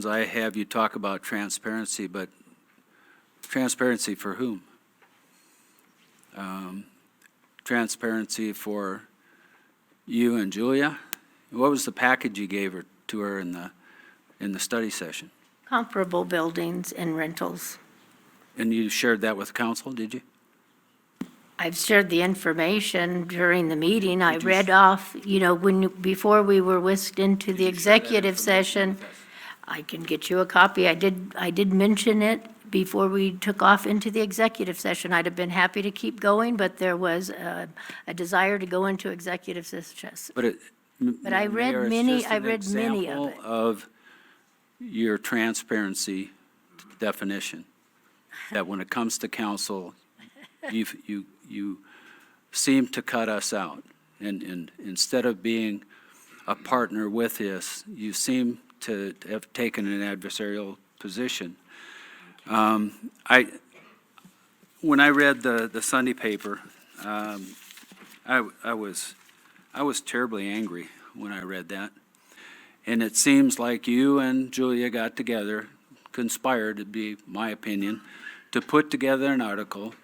questions I have, you talk about transparency, but transparency for whom? Transparency for you and Julia? What was the package you gave her to her in the study session? Comparable buildings and rentals. And you shared that with council, did you? I've shared the information during the meeting. I read off, before we were whisked into the executive session. I can get you a copy. I did mention it before we took off into the executive session. I'd have been happy to keep going, but there was a desire to go into executive session. But I read Mayor, many, it's just I an read many of it. example of your transparency definition, that when it comes to council, you seem to cut us out. And instead of being a partner with this, you seem to have taken an adversarial position. When I read the Sunday paper, I was terribly angry when I read that. And it seems like you and Julia got together, conspired, to be my opinion, to put together an article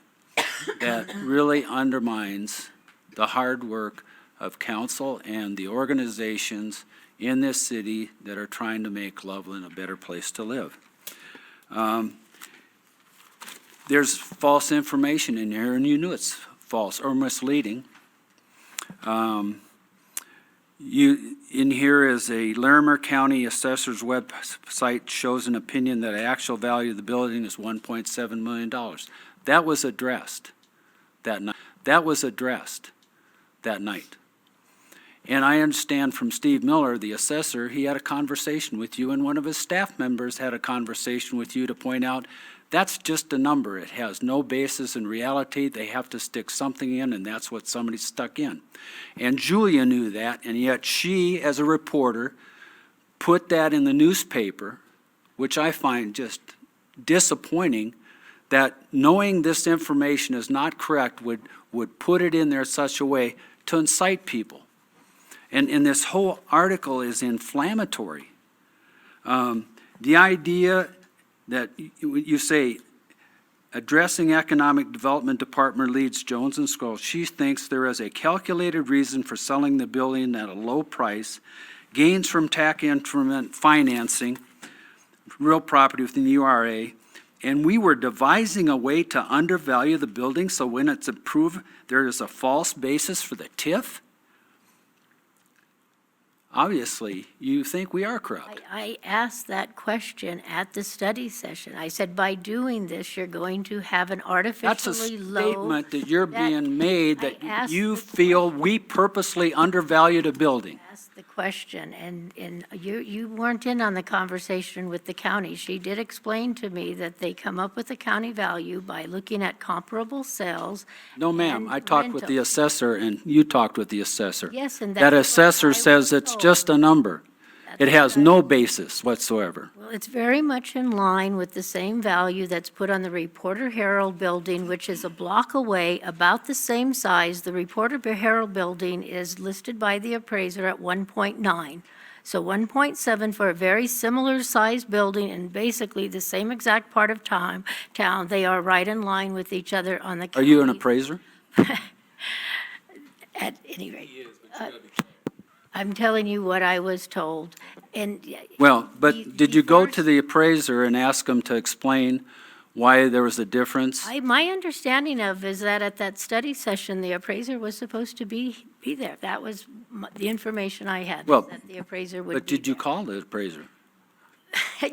that really undermines the hard work of council and the organizations in this city that are trying to make Loveland a better place to live. There's false information in here, and you knew it's false or misleading. In here is a Larimer County Assessor's website shows an opinion that the actual value of the building is $1.7 million. That was addressed that night. That was addressed that night. And I understand from Steve Miller, the assessor, he had a conversation with you, and one of his staff members had a conversation with you to point out that's just a number. It has no basis in reality. They have to stick something in, and that's what somebody stuck in. And Julia knew that, and yet she, as a reporter, put that in the newspaper, which I find just disappointing, that knowing this information is not correct would put it in there such a way to incite people. And this whole article is inflammatory. The idea that you say, addressing economic development department leads Jones and Scholl. She thinks there is a calculated reason for selling the building at a low price, gains from tax increment financing, real property within the URA, and we were devising a way to undervalue the building so when it's approved, there is a false basis for the TIF? Obviously, you think we are corrupt. I asked that question at the study session. I said, by doing this, you're going to have an artificially low. That's a statement that you're being made that you asked feel we purposely undervalued a building. Asked the question, and you weren't in on the conversation with the county. She did explain to me that they come up with the county value by looking at comparable sales. No, ma'am, and I talked with the rentals. assessor, and you talked with the assessor. Yes, and That that's what assessor I says was it's told. just a number. It That's has what I- no basis whatsoever. Well, it's very much in line with the same value that's put on the Reporter Herald building, which is a block away, about the same size. The Reporter Herald building is listed by the appraiser at 1.9. So 1.7 for a very similar sized building in basically the same exact part of town. They are right in line with each other on the Are county. you an appraiser? At any rate. I'm telling you what I was told. And Well, but The- did the you go to first- the appraiser and ask him to explain why there was a difference? my understanding of is that at that study session, the appraiser was supposed to be there. That was the information I had, Well, that the appraiser would But be did you there. call the appraiser?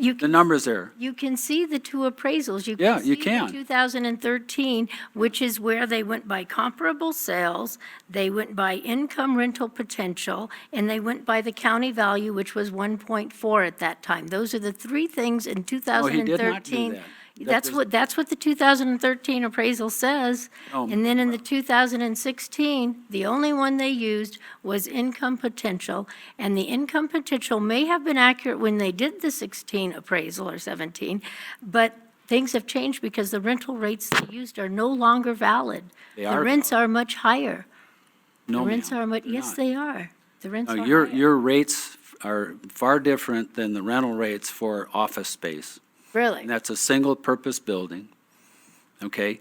You The can, number's there. you can see the two appraisals. You Yeah, can you see can. the 2013, which is where they went by comparable sales, they went by income rental potential, and they went by the county value, which was 1.4 at that time. Those are the three things in No, 2013. he did not do that. That's what the 2013 appraisal says. Oh, And then in the 2016, the only one they used was income potential. And the income potential may have been accurate when they did the 16 appraisal or 17, but things have changed because the rental rates they used are no longer valid. They The are rents are much higher. No, The rents ma'am, are much, they're yes, not. they are. The rents No, are your higher. your rates are far different than the rental rates for office space. Really? And that's a single-purpose building, okay?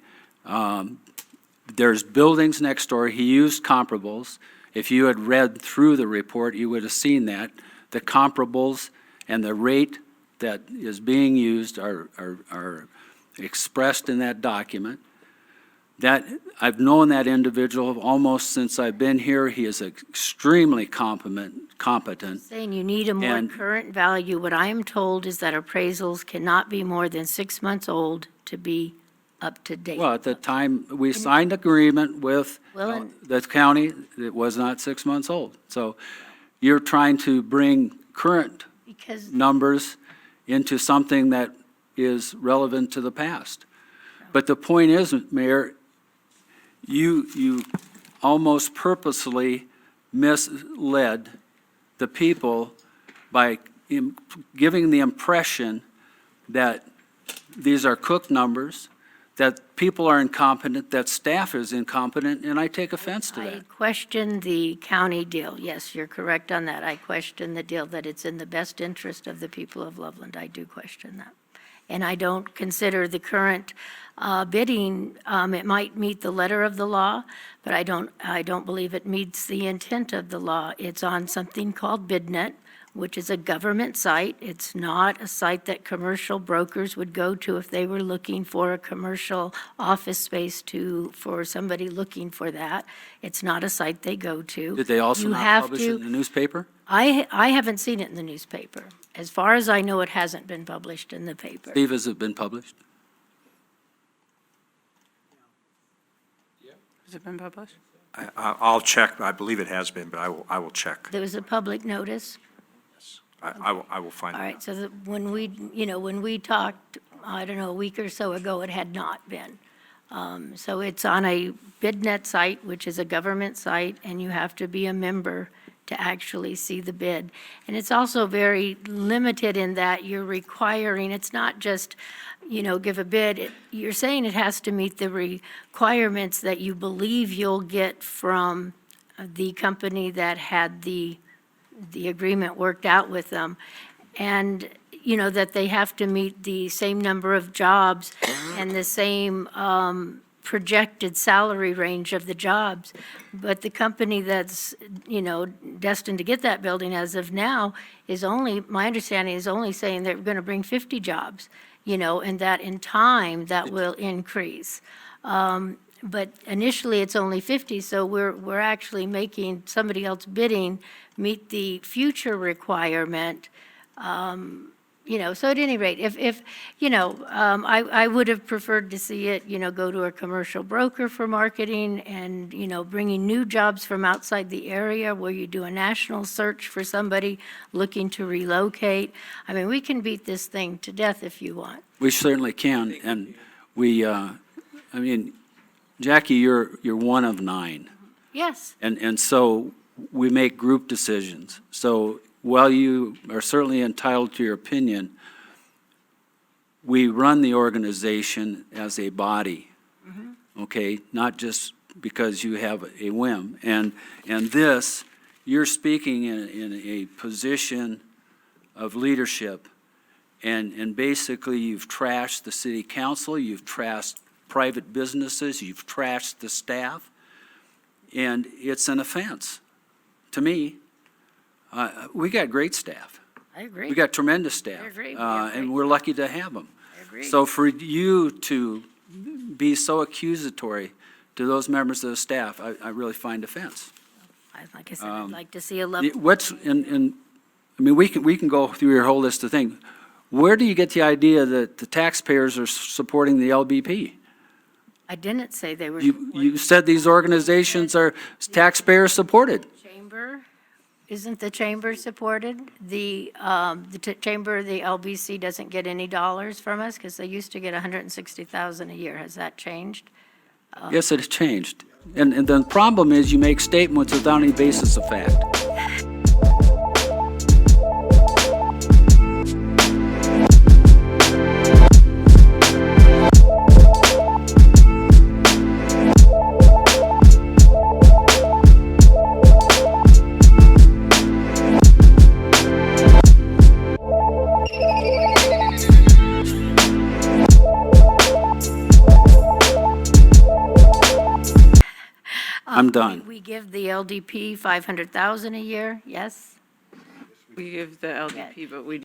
There's buildings next door. He used comparables. If you had read through the report, you would have seen that. The comparables and the rate that is being used are expressed in that document. That, I've known that individual almost since I've been here. He is extremely competent. Saying you need a more And- current value. What I am told is that appraisals cannot be more than 6 months old to be up to date. Well, at the time, we signed agreement with Well, and- the county, it was not 6 months old. So you're trying to bring current Because, numbers into something that is relevant to the past. But the point is, Mayor, you almost purposely misled the people by giving the impression that these are cooked numbers, that people are incompetent, that staff is incompetent, and I take offense to I that. question the county deal. Yes, you're correct on that. I question the deal that it's in the best interest of the people of Loveland. I do question that. And I don't consider the current bidding, it might meet the letter of the law, but I don't believe it meets the intent of the law. It's on something called BidNet, which is a government site. It's not a site that commercial brokers would go to if they were looking for a commercial office space for somebody looking for that. It's not a site they go to. Did they also You not have publish it to- in the newspaper? I haven't seen it in the newspaper. As far as I know, it hasn't been published in the paper. Steve, has it been published? Has it been published? I'll check. I believe it has been, but I will check. There was a public notice. I will find All it right, out. so that when we talked, I don't know, a week or so ago, it had not been. So it's on a BidNet site, which is a government site, and you have to be a member to actually see the bid. And it's also very limited in that you're requiring, it's not just, give a bid. You're saying it has to meet the requirements that you believe you'll get from the company that had the agreement worked out with them. And, that they have to meet the same number of jobs and the same projected salary range of the jobs. But the company that's, destined to get that building as of now is only, my understanding is only saying they're going to bring 50 jobs, and that in time, that will increase. But initially, it's only 50, so we're actually making somebody else bidding meet the future requirement. So at any rate, I would have preferred to see it, go to a commercial broker for marketing and, bringing new jobs from outside the area where you do a national search for somebody looking to relocate. I mean, we can beat this thing to death if you want. We certainly can, and Jackie, you're one of 9. Yes, And so we make group decisions. So while you are certainly entitled to your opinion, we run the organization as a body, okay? Not just because you have a whim. And this, you're speaking in a position of leadership, and basically you've trashed the city council, you've trashed private businesses, you've trashed the staff, and it's an offense to me. We got great staff. I agree. We got tremendous staff. I agree. We have And great we're lucky to have them. I agree. So for you to be so accusatory to those members of the staff, I really find offense. Like I said, I'd like to see a level. We can go through your whole list of things. Where do you get the idea that the taxpayers are supporting the LBP? I didn't say they were. You said these organizations are taxpayer-supported. Chamber, isn't the chamber supported? The chamber, the LBC doesn't get any dollars from us because they used to get $160,000 a year. Has that changed? Yes, it has changed. And the problem is you make statements without any basis of fact. I'm done. We give the LDP 500,000 a year, yes? We give the LDP, but we